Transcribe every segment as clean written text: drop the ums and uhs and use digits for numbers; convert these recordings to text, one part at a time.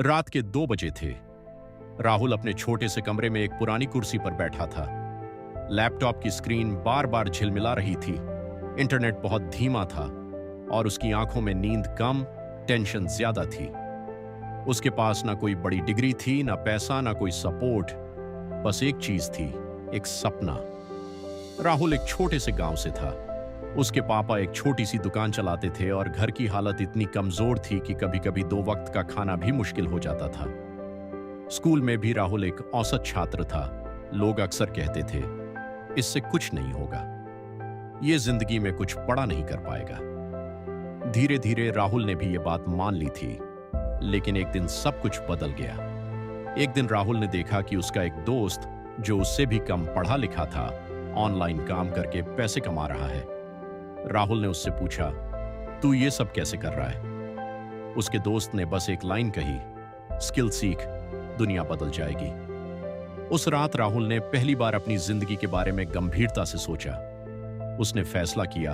रात के 2 बजे थे। राहुल अपने छोटे से कमरे में एक पुरानी कुर्सी पर बैठा था। लैपटॉप की स्क्रीन बार बार झिलमिला रही थी। इंटरनेट बहुत धीमा था और उसकी आंखों में नींद कम, टेंशन ज्यादा थी। उसके पास ना कोई बड़ी डिग्री थी, ना पैसा, ना कोई सपोर्ट। बस एक चीज थी, एक सपना। राहुल एक छोटे से गांव से था। उसके पापा एक छोटी सी दुकान चलाते थे और घर की हालत इतनी कमजोर थी कि कभी कभी 2 वक्त का खाना भी मुश्किल हो जाता था। स्कूल में भी राहुल एक औसत छात्र था। लोग अक्सर कहते थे, इससे कुछ नहीं होगा, ये जिंदगी में कुछ बड़ा नहीं कर पाएगा। धीरे धीरे राहुल ने भी ये बात मान ली थी। लेकिन एक दिन सब कुछ बदल गया। एक दिन राहुल ने देखा कि उसका एक दोस्त, जो उससे भी कम पढ़ा लिखा था, ऑनलाइन काम करके पैसे कमा रहा है। राहुल ने उससे पूछा, तू ये सब कैसे कर रहा है? उसके दोस्त ने बस एक लाइन कही, स्किल सीख, दुनिया बदल जाएगी। उस रात राहुल ने पहली बार अपनी जिंदगी के बारे में गंभीरता से सोचा। उसने फैसला किया,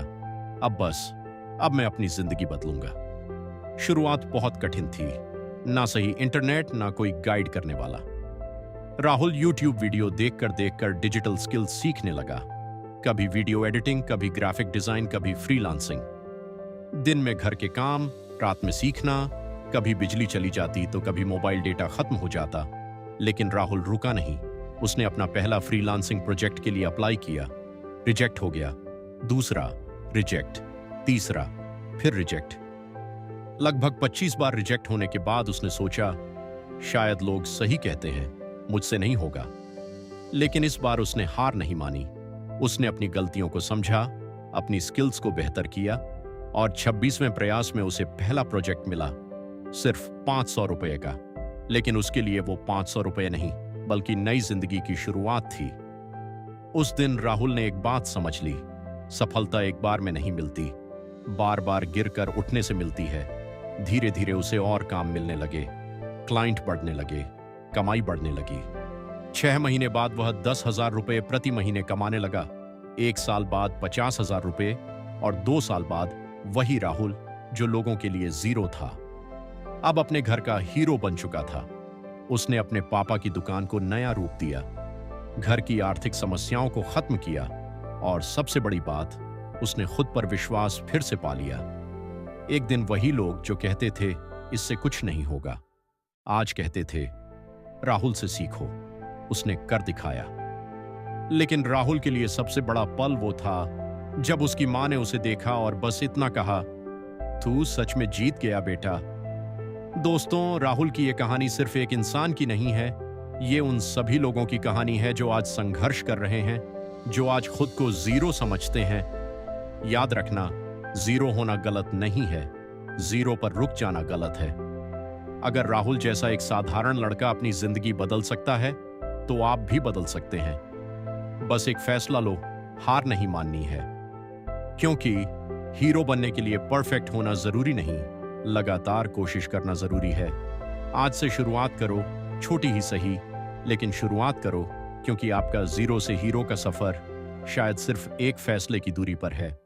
अब मैं अपनी जिंदगी बदलूंगा। शुरुआत बहुत कठिन थी। ना सही इंटरनेट, ना कोई गाइड करने वाला। राहुल यूट्यूब वीडियो देखकर डिजिटल स्किल्स सीखने लगा। कभी वीडियो एडिटिंग, कभी ग्राफिक डिजाइन, कभी फ्रीलांसिंग। दिन में घर के काम, रात में सीखना। कभी बिजली चली जाती तो कभी मोबाइल डेटा खत्म हो जाता। लेकिन राहुल रुका नहीं। उसने अपना पहला फ्रीलांसिंग प्रोजेक्ट के लिए अप्लाई किया। रिजेक्ट हो गया। दूसरा रिजेक्ट, तीसरा, फिर रिजेक्ट। लगभग 25 बार रिजेक्ट होने के बाद उसने सोचा, शायद लोग सही कहते हैं, मुझसे नहीं होगा। लेकिन इस बार उसने हार नहीं मानी। उसने अपनी गलतियों को समझा, अपनी स्किल्स को बेहतर किया और 26वें प्रयास में उसे पहला प्रोजेक्ट मिला, सिर्फ 500 रुपए का। लेकिन उसके लिए वो 500 रुपए नहीं, बल्कि नई जिंदगी की शुरुआत थी। उस दिन राहुल ने एक बात समझ ली, सफलता एक बार में नहीं मिलती, बार बार गिरकर उठने से मिलती है। धीरे धीरे उसे और काम मिलने लगे, क्लाइंट बढ़ने लगे, कमाई बढ़ने लगी। 6 महीने बाद वह 10,000 रुपए प्रति महीने कमाने लगा। 1 साल बाद 50,000 रुपए और 2 साल बाद वही राहुल जो लोगों के लिए जीरो था, अब अपने घर का हीरो बन चुका था। उसने अपने पापा की दुकान को नया रूप दिया, घर की आर्थिक समस्याओं को खत्म किया और सबसे बड़ी बात, उसने खुद पर विश्वास फिर से पा लिया। एक दिन वही लोग जो कहते थे इससे कुछ नहीं होगा, आज कहते थे राहुल से सीखो। उसने कर दिखाया। लेकिन राहुल के लिए सबसे बड़ा पल वो था जब उसकी मां ने उसे देखा और बस इतना कहा, तू सच में जीत गया बेटा। दोस्तों, राहुल की यह कहानी सिर्फ एक इंसान की नहीं है, ये उन सभी लोगों की कहानी है जो आज संघर्ष कर रहे हैं, जो आज खुद को जीरो समझते हैं। याद रखना, जीरो होना गलत नहीं है, जीरो पर रुक जाना गलत है। अगर राहुल जैसा एक साधारण लड़का अपनी जिंदगी बदल सकता है, तो आप भी बदल सकते हैं। बस एक फैसला लो, हार नहीं माननी है। क्योंकि हीरो बनने के लिए परफेक्ट होना जरूरी नहीं, लगातार कोशिश करना जरूरी है। आज से शुरुआत करो, छोटी ही सही, लेकिन शुरुआत करो, क्योंकि आपका जीरो से हीरो का सफर शायद सिर्फ एक फैसले की दूरी पर है।